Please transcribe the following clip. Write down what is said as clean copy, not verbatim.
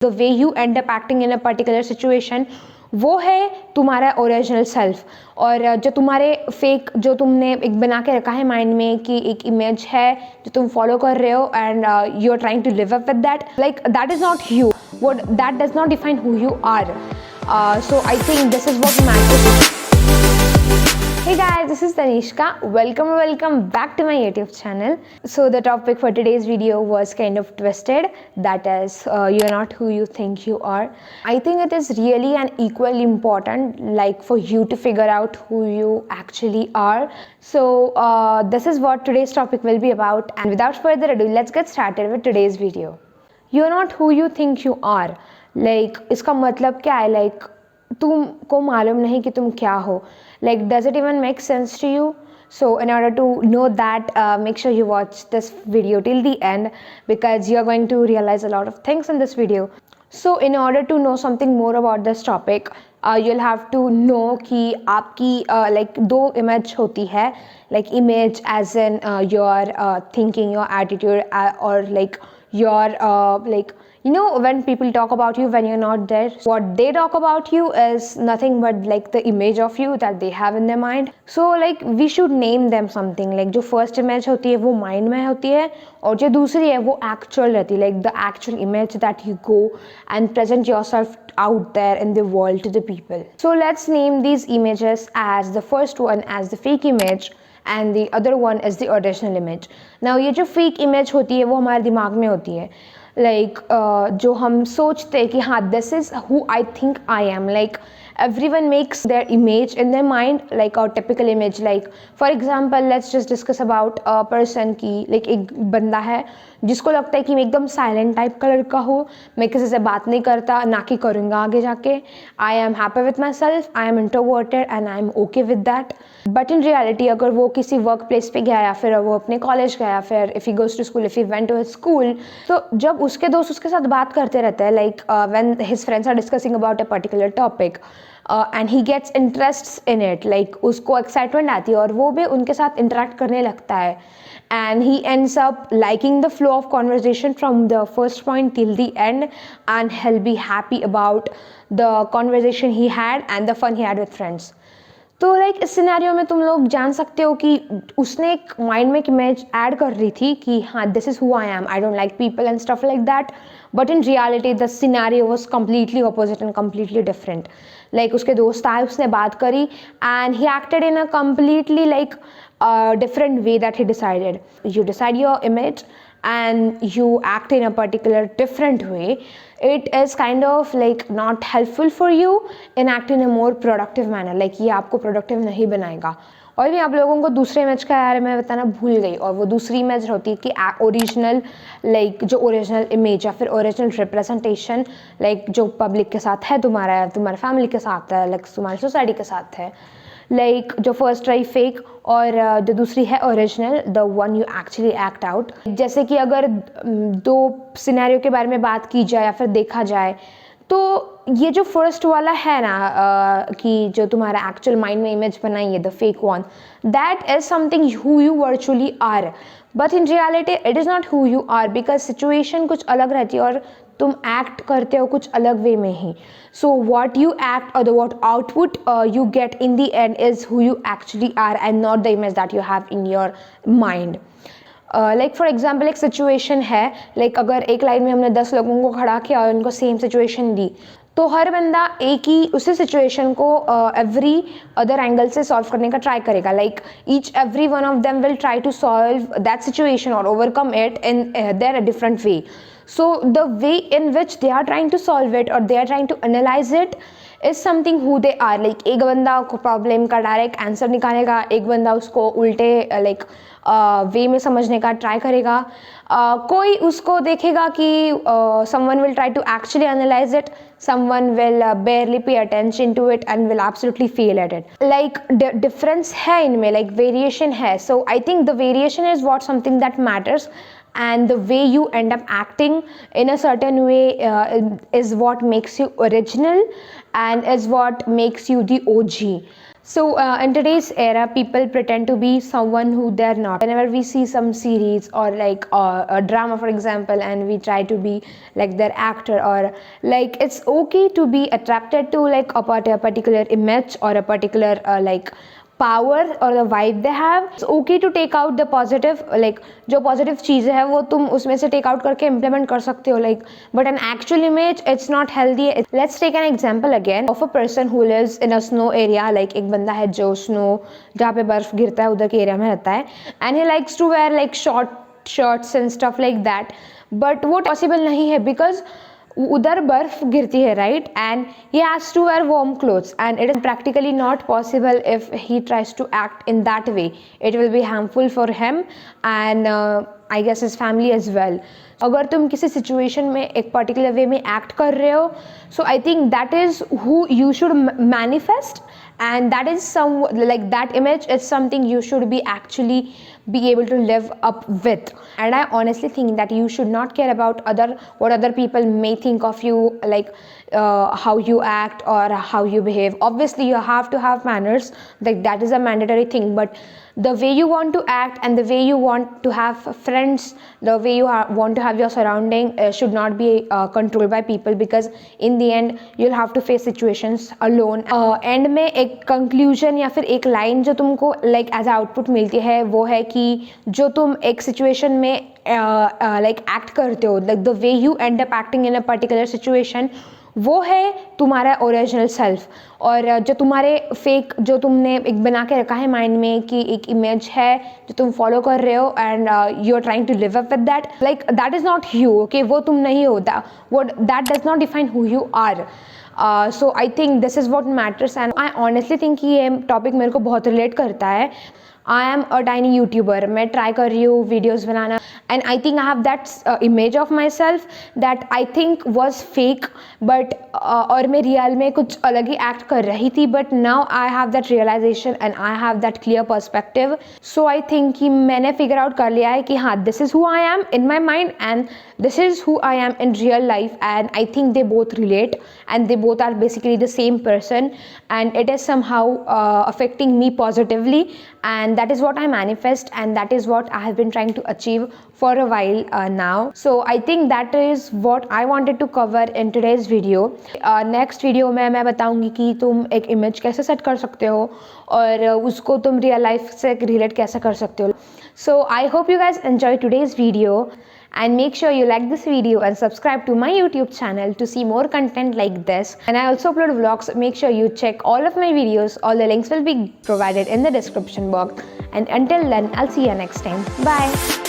The way you and up acting in a particular situation, वो है तुम्हारा original self. और जो तुम्हारे फेक जो तुमने एक बना के रखा है माइंड में कि एक इमेज है जो तुम फॉलो कर रहे हो and you are trying to live up with that, like that is not you, what that does not define who you are. So I think this is what matters. Hey guys, this is Tanishka. Welcome back to my YouTube channel. So the topic for today's video was kind of twisted. That is, you're not who you think you are. I think it is really and equally important, like for you to figure out who you actually are. So this is what today's topic will be about. And without further ado, let's get started with today's video. You're not who you think you are. Like इसका मतलब क्या है? Like तुमको मालूम नहीं कि तुम क्या हो. Like does it even make sense to you? So in order to know that, make sure you watch this video till the end, because you're going to realize a lot of things in this video. So in order to know something more about this topic, you'll have to know कि आपकी like दो image होती है, like image as in your thinking, your attitude, or like your like you know when people talk about you when you're not there, what they talk about you is nothing but like the image of you that they have in their mind. So like we should name them something. Like जो first image होती है वो mind में होती है, और जो दूसरी है वो actual रहती है, like the actual image that you go and present yourself out there in the world to the people. So let's name these images as the first one as the fake image and the other one is the original image. Now ये जो fake image होती है वो हमारे दिमाग में होती है, like जो हम सोचते हैं कि हाँ this is who I think I am. Like everyone makes their image in their mind, like a typical image. Like for example, let's just discuss about a person की, like एक बंदा है जिसको लगता है कि मैं एकदम साइलेंट टाइप का लड़का हूँ, मैं किसी से बात नहीं करता, ना कि करूँगा आगे जाके, I am happy with my self, I am introverted and I am okay with that. But in reality अगर वो किसी वर्क प्लेस पे गया या फिर वो अपने कॉलेज गया, फिर if he goes to school, if he went to school, तो जब उसके दोस्त उसके साथ बात करते रहते हैं, like when his friends are discussing about a particular topic and he gets interest in it, like उसको एक्साइटमेंट आती है और वो भी उनके साथ इंटरेक्ट करने लगता है, and he ends up liking the flow of conversation from the first point till the end, and he'll be happy about the conversation he had and the fun he had with friends. तो like इस scenario में तुम लोग जान सकते हो कि उसने एक माइंड में एक इमेज ऐड कर रही थी कि हाँ this is who I M, I don't like people and stuff like that, but in reality the scenario was completely opposite and completely different. Like उसके दोस्त आए, उसने बात करी and he acted in a completely like different way that he decided. You decide your image and you act in a particular different way. It is kind of like not helpful for you in act in a more productive manner. Like ये आपको productive नहीं बनाएगा. और भी आप लोगों को दूसरे इमेज का यार मैं बताना भूल गई, और वो दूसरी इमेज होती है कि ओरिजिनल, लाइक जो ओरिजिनल इमेज या फिर ओरिजिनल रिप्रेजेंटेशन, लाइक जो पब्लिक के साथ है, तुम्हारा फैमिली के साथ है, लाइक तुम्हारी सोसाइटी के साथ है. लाइक जो फर्स्ट रही फेक और जो दूसरी है original, the one you actually act out. जैसे कि अगर दो सिनेरियो के बारे में बात की जाए या फिर देखा जाए, तो ये जो फर्स्ट वाला है ना कि जो तुम्हारा एक्चुअल माइंड में इमेज बनाई है, the fake one, that is something who you virtually are, but in reality it is not who you are, because situation कुछ अलग रहती है और तुम एक्ट करते हो कुछ अलग वे में ही. सो वॉट यू एक्ट और what output you get in the end is who you actually are and not the image that you have in your mind. Like for example एक situation है, like अगर एक line में हमने 10 लोगों को खड़ा किया और उनको सेम सिचुएशन दी, तो हर बंदा एक ही उसी सिचुएशन को एवरी अदर एंगल से सॉल्व करने का ट्राई करेगा. Like each every one of them will try to solve that situation और overcome it in their different way. So the way in which they are trying to solve it or they are trying to analyze it is something who they are. Like एक बंदा को problem का direct answer निकालेगा, एक बंदा उसको उल्टे like वे में समझने का ट्राई करेगा, कोई उसको देखेगा कि someone will try to actually analyze it, someone will barely pay attention to it and will absolutely fail at it. Like difference है इनमें, like variation है. So I think the variation is what something that matters, and the way you end up acting in a certain way is what makes you original and is what makes you the OG. So in today's era, people pretend to be someone who they're not. Whenever we see some series or like a drama, for example, and we try to be like their actor, or like it's okay to be attracted to like a particular image or a particular like power or the vibe they have. It's okay to take out the positive, like जो positive चीज़ें हैं वो तुम उसमें से take out करके implement कर सकते हो, like but an actual image it's not healthy. Let's take an example again of a person who lives in a snow area. Like एक बंदा है जो snow जहाँ पे बर्फ गिरता है उधर के एरिया में रहता है, and he likes to wear like short shirts and stuff like that, but वो possible नहीं है because उधर बर्फ गिरती है, right, and he has to wear warm clothes and it is practically not possible if he tries to act in that way. It will be harmful for him and I guess his family as well. अगर तुम किसी situation में एक particular way में act कर रहे हो, so I think that is who you should manifest, and that is some like that image is something you should be actually be able to live up with. And I honestly think that you should not care about what other people may think of you, like how you act or how you behave. Obviously you have to have manners, like that is a mandatory thing, but the way you want to act and the way you want to have friends, the way you want to have your surrounding should not be controlled by people, because in the end you'll have to face situations alone. And में एक conclusion या फिर एक line जो तुमको like as output मिलती है वो है कि जो तुम एक सिचुएशन में लाइक एक्ट करते हो, like the way you and up acting in a particular situation, वो है तुम्हारा ओरिजिनल सेल्फ. और जो तुम्हारे फेक जो तुमने एक बना के रखा है माइंड में कि एक इमेज है जो तुम फॉलो कर रहे हो and you are trying to live up with that, like that is not you. Okay, वो तुम नहीं हो, that does not define who you are. So I think this is what matters and I honestly think कि ये topic मेरे को बहुत relate करता है. I am a tiny YouTuber, मैं ट्राई कर रही हूँ वीडियोज़ बनाना, and I think I have that image of my self that I think was fake, but और मैं रियल में कुछ अलग ही एक्ट कर रही थी. But now I have that realisation and I have that clear perspective. So I think कि मैंने फिगर आउट कर लिया है कि हाँ, this is who I am in my mind and this is who I am in real life, and I think they both relate and they both are basically the same person, and it is somehow affecting me positively, and that is what I manifest, and that is what I have been trying to achieve for a while now. So I think that is what I wanted to cover in today's video. Next video में मैं बताऊंगी कि तुम एक image कैसे set कर सकते हो और उसको तुम real life से relate कैसे कर सकते हो. So I hope you guys enjoy today's video, and make sure you like this video and subscribe to my YouTube channel to see more content like this. And I also upload vlogs. Make sure you check all of my videos. All the links will be provided in the description box. And until then, I'll see you next time. Bye.